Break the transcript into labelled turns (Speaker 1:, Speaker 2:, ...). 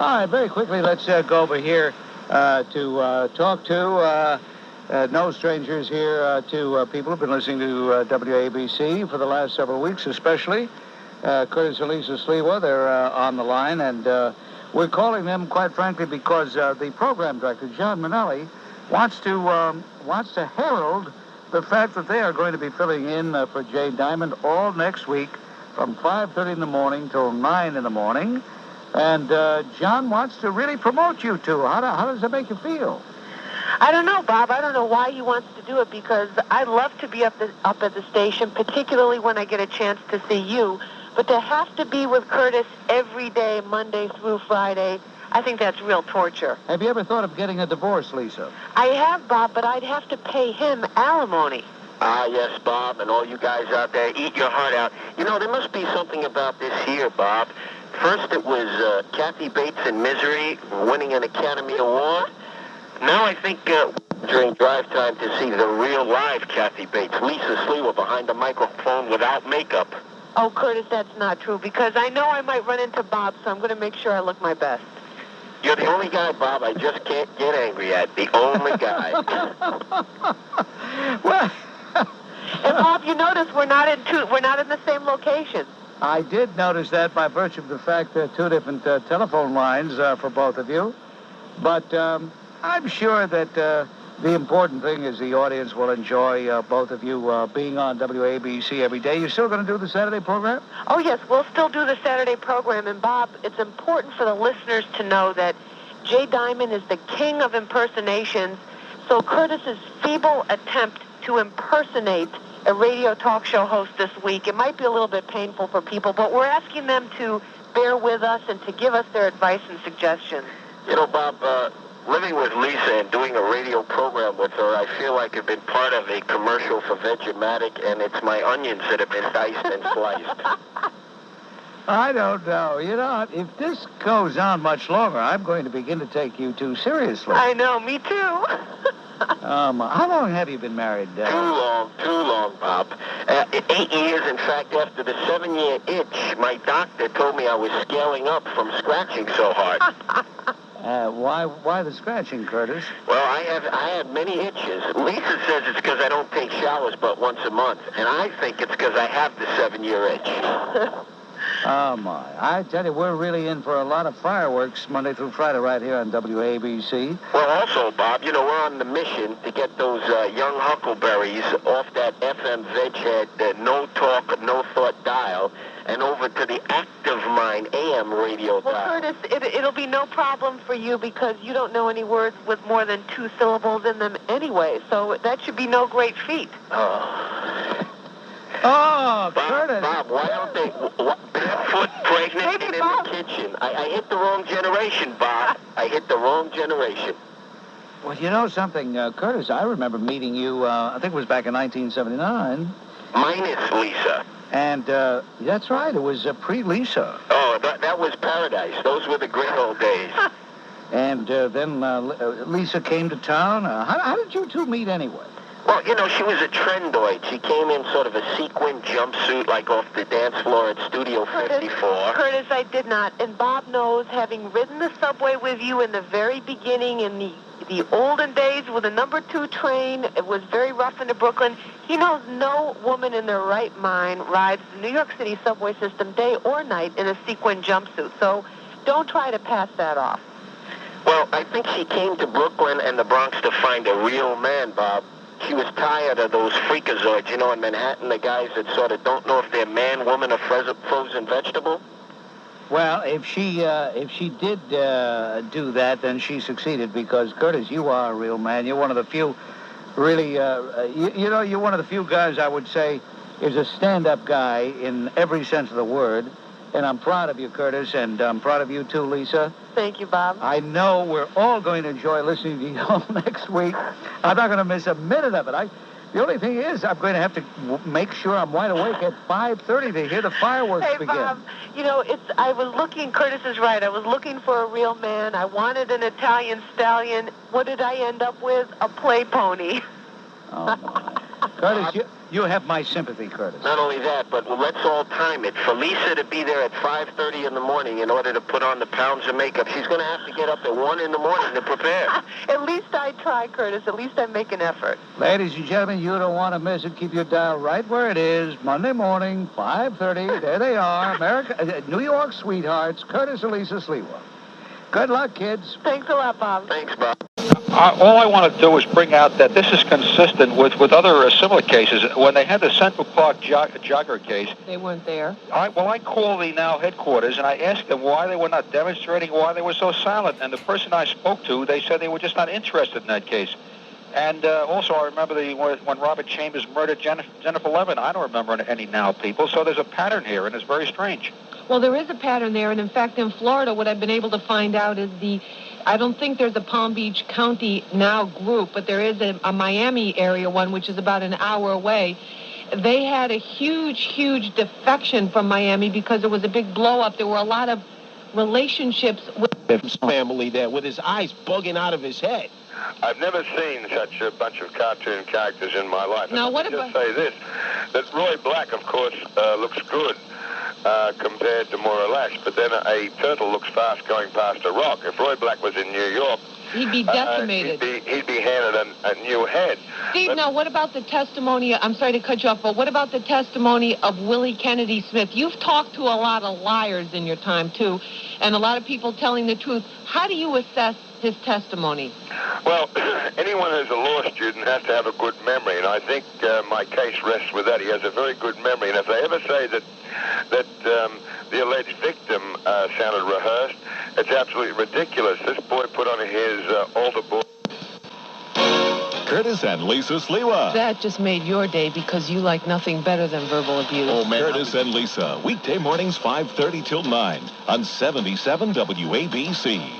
Speaker 1: All right, very quickly, let's go over here to talk to no strangers here to people who've been listening to WABC for the last several weeks, especially Curtis and Lisa Sliwa. They're on the line, and we're calling them, quite frankly, because the program director, John Minnelli, wants to herald the fact that they are going to be filling in for Jay Diamond all next week from 5:30 in the morning till 9 in the morning. And John wants to really promote you two. How does that make you feel?
Speaker 2: I don't know, Bob. I don't know why he wants to do it, because I love to be up at the station, particularly when I get a chance to see you. But to have to be with Curtis every day, Monday through Friday, I think that's real torture.
Speaker 1: Have you ever thought of getting a divorce, Lisa?
Speaker 2: I have, Bob, but I'd have to pay him alimony.
Speaker 3: Ah, yes, Bob, and all you guys out there, eat your heart out. You know, there must be something about this here, Bob. First it was Kathy Bates in Misery winning an Academy Award. Now I think during drive time to see the real live Kathy Bates, Lisa Sliwa behind the microphone without makeup.
Speaker 2: Oh, Curtis, that's not true, because I know I might run into Bob, so I'm going to make sure I look my best.
Speaker 3: You're the only guy, Bob, I just can't get angry at. The only guy.
Speaker 1: Well...
Speaker 2: And Bob, you notice we're not in the same location.
Speaker 1: I did notice that by virtue of the fact that two different telephone lines for both of you. But I'm sure that the important thing is the audience will enjoy both of you being on WABC every day. You still going to do the Saturday program?
Speaker 2: Oh, yes, we'll still do the Saturday program. And, Bob, it's important for the listeners to know that Jay Diamond is the king of impersonations. So Curtis's feeble attempt to impersonate a radio talk show host this week, it might be a little bit painful for people, but we're asking them to bear with us and to give us their advice and suggestions.
Speaker 3: You know, Bob, living with Lisa and doing a radio program with her, I feel like I've been part of a commercial for Vegematic, and it's my onions that have been diced and sliced.
Speaker 1: I don't know. You know, if this goes on much longer, I'm going to begin to take you too seriously.
Speaker 2: I know, me too.
Speaker 1: How long have you been married?
Speaker 3: Too long, Bob. 8 years, in fact, after the 7-year itch, my doctor told me I was scaling up from scratching so hard.
Speaker 1: Why the scratching, Curtis?
Speaker 3: Well, I have many itches. Lisa says it's because I don't take showers but once a month, and I think it's because I have the 7-year itch.
Speaker 1: Oh, my. I tell you, we're really in for a lot of fireworks Monday through Friday right here on WABC.
Speaker 3: Well, also, Bob, you know, we're on the mission to get those young huckleberries off that FM veghead, no talk, no thought dial, and over to the active mind AM radio dial.
Speaker 2: Well, Curtis, it'll be no problem for you because you don't know any words with more than 2 syllables in them anyway, so that should be no great feat.
Speaker 1: Oh,
Speaker 3: Bob,
Speaker 1: Curtis.
Speaker 3: Bob, why don't they... Barefoot, pregnant, and in the kitchen. I hit the wrong generation, Bob. I hit the wrong generation.
Speaker 1: Well, you know something, Curtis, I remember meeting you, I think it was back in 1979.
Speaker 3: Minus Lisa.
Speaker 1: And that's right, it was pre-Lisa.
Speaker 3: Oh, that was paradise. Those were the great old days.
Speaker 1: And then Lisa came to town. How did you two meet anyway?
Speaker 3: Well, you know, she was a trendoid. She came in sort of a sequin jumpsuit, like off the dance floor at Studio 54.
Speaker 2: Curtis, I did not. And Bob knows, having ridden the subway with you in the very beginning, in the olden days with the number 2 train, it was very rough into Brooklyn. He knows no woman in their right mind rides the New York City subway system day or night in a sequin jumpsuit. So don't try to pass that off.
Speaker 3: Well, I think she came to Brooklyn and the Bronx to find a real man, Bob. She was tired of those freakazoids, you know, in Manhattan, the guys that sort of don't know if they're man, woman, or frozen vegetable.
Speaker 1: Well, if she did do that, then she succeeded because, Curtis, you are a real man. You're one of the few really, you know, you're one of the few guys I would say is a stand-up guy in every sense of the word. And I'm proud of you, Curtis, and I'm proud of you too, Lisa.
Speaker 2: Thank you, Bob.
Speaker 1: I know we're all going to enjoy listening to you all next week. I'm not going to miss a minute of it. The only thing is, I'm going to have to make sure I'm wide awake at 5:30 to hear the fireworks begin.
Speaker 2: Hey, Bob, you know, I was looking, Curtis is right, I was looking for a real man. I wanted an Italian stallion. What did I end up with? A play pony.
Speaker 1: Oh, my. Curtis, you have my sympathy, Curtis.
Speaker 3: Not only that, but let's all time it. For Lisa to be there at 5:30 in the morning in order to put on the pounds of makeup, she's going to have to get up at 1 in the morning to prepare.
Speaker 2: At least I try, Curtis. At least I make an effort.
Speaker 1: Ladies and gentlemen, you don't want to miss it. Keep your dial right where it is. Monday morning, 5:30. There they are. New York sweethearts, Curtis and Lisa Sliwa. Good luck, kids.
Speaker 2: Thanks a lot, Bob.
Speaker 3: Thanks, Bob.
Speaker 4: All I want to do is bring out that this is consistent with other similar cases. When they had the Central Park jogger case,
Speaker 2: They weren't there.
Speaker 4: I called the now headquarters and I asked them why they were not demonstrating, why they were so silent. And the person I spoke to, they said they were just not interested in that case. And also, I remember when Robert Chambers murdered Jennifer Levin. I don't remember any now people. So there's a pattern here, and it's very strange.
Speaker 5: Well, there is a pattern there, and in fact, in Florida, what I've been able to find out is I don't think there's a Palm Beach County now group, but there is a Miami area one, which is about an hour away. They had a huge defection from Miami because there was a big blow-up. There were a lot of relationships with
Speaker 6: his family there with his eyes bugging out of his head.
Speaker 7: I've never seen such a bunch of cartoon characters in my life.
Speaker 5: Now,
Speaker 7: and
Speaker 5: what
Speaker 7: let me
Speaker 5: about...
Speaker 7: just say this, that Roy Black, of course, looks good compared to Maura Lash, but then a turtle looks fast going past a rock. If Roy Black was in New York,
Speaker 5: he'd be decimated.
Speaker 7: He'd be handed a new head.
Speaker 5: Steve, now what about the testimony, I'm sorry to cut you off, but what about the testimony of Willie Kennedy Smith? You've talked to a lot of liars in your time, too, and a lot of people telling the truth. How do you assess his testimony?
Speaker 7: Well, anyone who's a law student has to have a good memory, and I think my case rests with that. He has a very good memory, and if they ever say that the alleged victim sounded rehearsed, it's absolutely ridiculous. This boy put on his altar board.
Speaker 8: Curtis and Lisa Sliwa.
Speaker 5: That just made your day because you like nothing better than verbal abuse.
Speaker 8: Oh, man. Curtis and Lisa, weekday mornings 5:30 till 9 on 77 WABC.